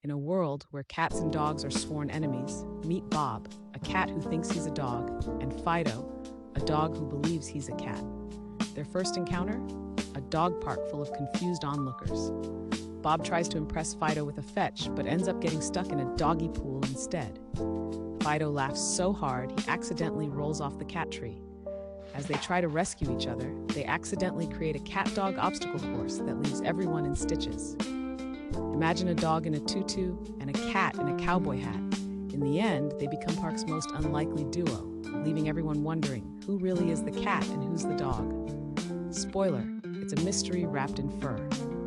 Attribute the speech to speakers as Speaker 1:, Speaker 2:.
Speaker 1: In a world where cats and dogs are sworn enemies, meet Bob, a cat who thinks he's a dog, and Fido, a dog who believes he's a cat. Their first encounter? A dog park full of confused onlookers. Bob tries to impress Fido with a fetch, but ends up getting stuck in a doggy pool instead. Fido laughs so hard, he accidentally rolls off the cat tree. As they try to rescue each other, they accidentally create a cat-dog obstacle course that leaves everyone in stitches. Imagine a dog in a tutu and a cat in a cowboy hat. In the end, they become park's most unlikely duo, leaving everyone wondering who really is the cat and who's the dog. Spoiler, it's a mystery wrapped in fur.